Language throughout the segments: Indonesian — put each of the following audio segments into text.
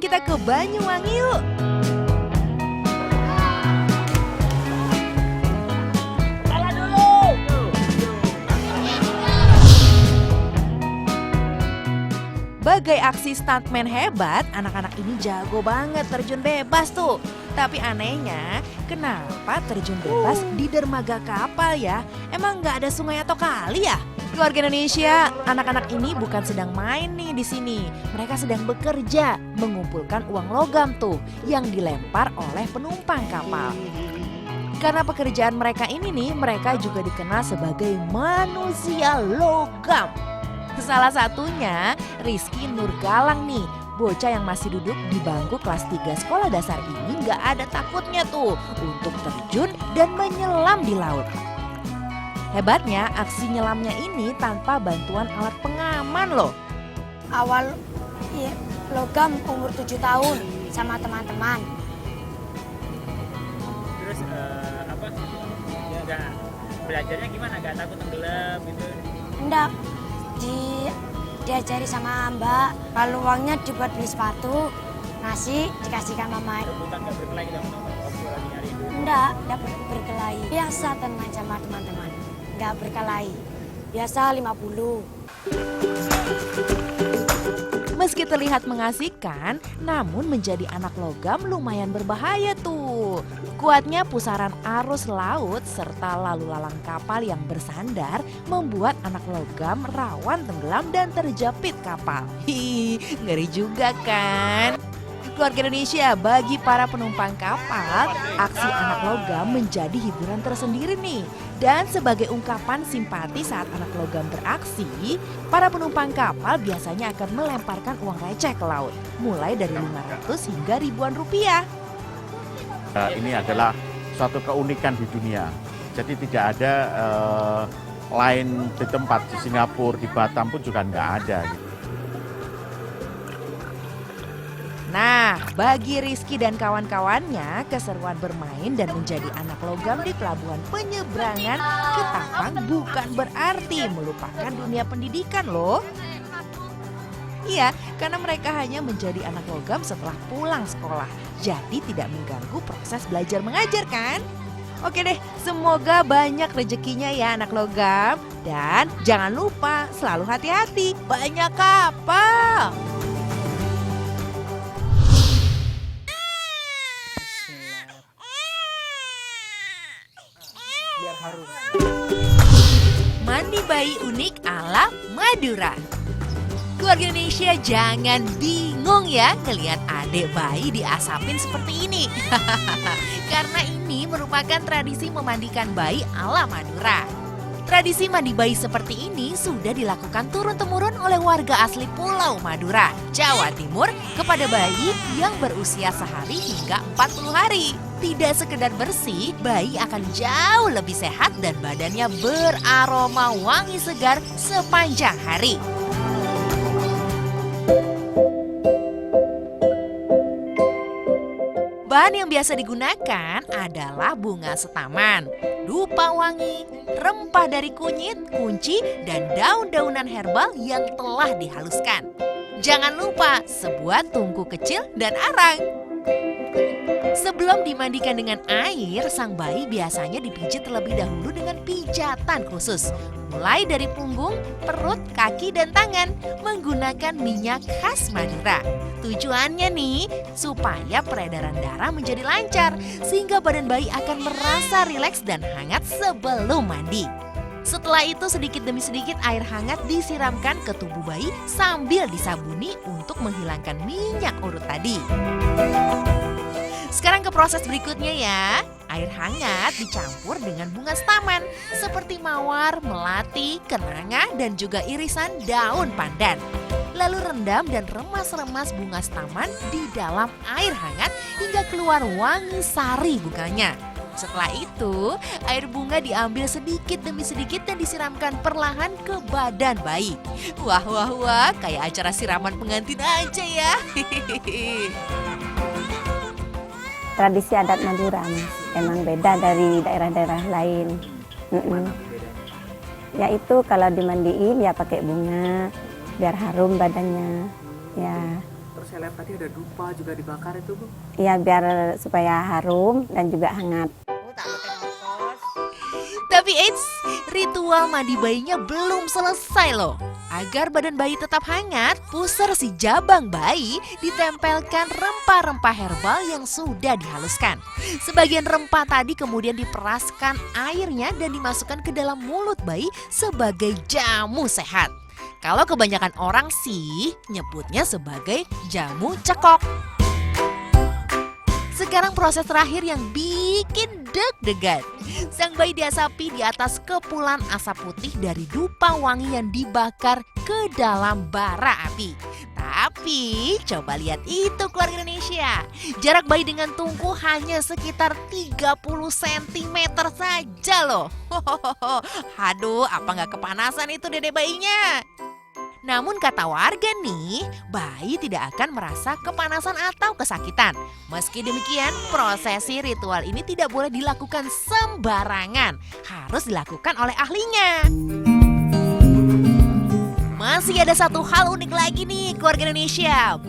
kita ke Banyuwangi yuk. Bagai aksi stuntman hebat, anak-anak ini jago banget terjun bebas tuh. Tapi anehnya, kenapa terjun bebas di dermaga kapal ya? Emang nggak ada sungai atau kali ya? Keluarga Indonesia, anak-anak ini bukan sedang main nih di sini. Mereka sedang bekerja, mengumpulkan uang logam tuh yang dilempar oleh penumpang kapal. Karena pekerjaan mereka ini nih, mereka juga dikenal sebagai manusia logam. Salah satunya Rizky Nurgalang nih, bocah yang masih duduk di bangku kelas 3 sekolah dasar ini gak ada takutnya tuh untuk terjun dan menyelam di laut. Hebatnya aksi nyelamnya ini tanpa bantuan alat pengaman loh. Awal logam umur 7 tahun sama teman-teman. Terus belajarnya gimana? Gak takut tenggelam gitu? Enggak, diajari sama mbak. Kalau uangnya dibuat beli sepatu, nasi dikasihkan mama. Rebutan gak berkelahi dong waktu lagi nyari itu? Enggak berkelahi. Biasa tenang sama teman-teman. Enggak berkelahi. Biasa 50. Meski terlihat mengasihkan, namun menjadi anak logam lumayan berbahaya tuh. Kuatnya pusaran arus laut serta lalu lalang kapal yang bersandar membuat anak logam rawan tenggelam dan terjepit kapal. Hi, ngeri juga kan? Keluarga Indonesia, bagi para penumpang kapal, aksi anak logam menjadi hiburan tersendiri nih. Dan sebagai ungkapan simpati saat anak logam beraksi, para penumpang kapal biasanya akan melemparkan uang receh ke laut, mulai dari 500 hingga ribuan rupiah. Ini adalah suatu keunikan di dunia. Jadi tidak ada lain di tempat, di Singapura, di Batam pun juga nggak ada. Gitu. Nah, bagi Rizky dan kawan-kawannya, keseruan bermain dan menjadi anak logam di pelabuhan penyeberangan Ketapang bukan berarti melupakan dunia pendidikan loh. Iya, karena mereka hanya menjadi anak logam setelah pulang sekolah. Jadi tidak mengganggu proses belajar mengajar kan? Oke deh, semoga banyak rezekinya ya anak logam. Dan jangan lupa selalu hati-hati, banyak kapal. Biar harus. Mandi bayi unik ala Madura. Keluarga Indonesia jangan bingung ya ngelihat adik bayi diasapin seperti ini. Karena ini merupakan tradisi memandikan bayi ala Madura. Tradisi mandi bayi seperti ini sudah dilakukan turun-temurun oleh warga asli Pulau Madura, Jawa Timur kepada bayi yang berusia sehari hingga 40 hari. Tidak sekedar bersih, bayi akan jauh lebih sehat dan badannya beraroma wangi segar sepanjang hari. Bahan yang biasa digunakan adalah bunga setaman, dupa wangi, rempah dari kunyit, kunci, dan daun-daunan herbal yang telah dihaluskan. Jangan lupa sebuah tungku kecil dan arang. Sebelum dimandikan dengan air, sang bayi biasanya dipijit terlebih dahulu dengan pijatan khusus. Mulai dari punggung, perut, kaki, dan tangan menggunakan minyak khas Madura. Tujuannya nih, supaya peredaran darah menjadi lancar sehingga badan bayi akan merasa rileks dan hangat sebelum mandi. Setelah itu sedikit demi sedikit air hangat disiramkan ke tubuh bayi sambil disabuni untuk menghilangkan minyak urut tadi. Sekarang ke proses berikutnya ya. Air hangat dicampur dengan bunga setaman seperti mawar, melati, kenanga, dan juga irisan daun pandan. Lalu rendam dan remas-remas bunga setaman di dalam air hangat hingga keluar wangi sari bunganya. Setelah itu, air bunga diambil sedikit demi sedikit dan disiramkan perlahan ke badan bayi. Wah, wah, wah, kayak acara siraman pengantin aja ya. Tradisi adat Madura, Mas. Emang beda dari daerah-daerah lain. Yaitu kalau dimandiin ya pakai bunga, biar harum badannya. Ya. terus saya lihat tadi ada dupa juga dibakar itu Bu. Ya biar supaya harum dan juga hangat. Tapi eits, ritual mandi bayinya belum selesai loh. Agar badan bayi tetap hangat, pusar si jabang bayi ditempelkan rempah-rempah herbal yang sudah dihaluskan. Sebagian rempah tadi kemudian diperaskan airnya dan dimasukkan ke dalam mulut bayi sebagai jamu sehat. Kalau kebanyakan orang sih nyebutnya sebagai jamu cekok. Sekarang proses terakhir yang bikin deg-degan. Sang bayi diasapi di atas kepulan asap putih dari dupa wangi yang dibakar ke dalam bara api. Tapi coba lihat itu keluarga Indonesia. Jarak bayi dengan tungku hanya sekitar 30 cm saja loh. Aduh, apa nggak kepanasan itu dede bayinya? Namun kata warga nih, bayi tidak akan merasa kepanasan atau kesakitan. Meski demikian, prosesi ritual ini tidak boleh dilakukan sembarangan. Harus dilakukan oleh ahlinya. Masih ada satu hal unik lagi nih keluarga Indonesia.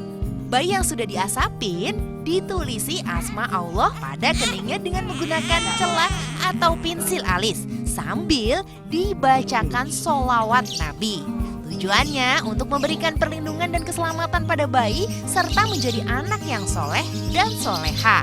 Bayi yang sudah diasapin ditulisi asma Allah pada keningnya dengan menggunakan celak atau pensil alis sambil dibacakan sholawat Nabi. Tujuannya untuk memberikan perlindungan dan keselamatan pada bayi serta menjadi anak yang soleh dan soleha.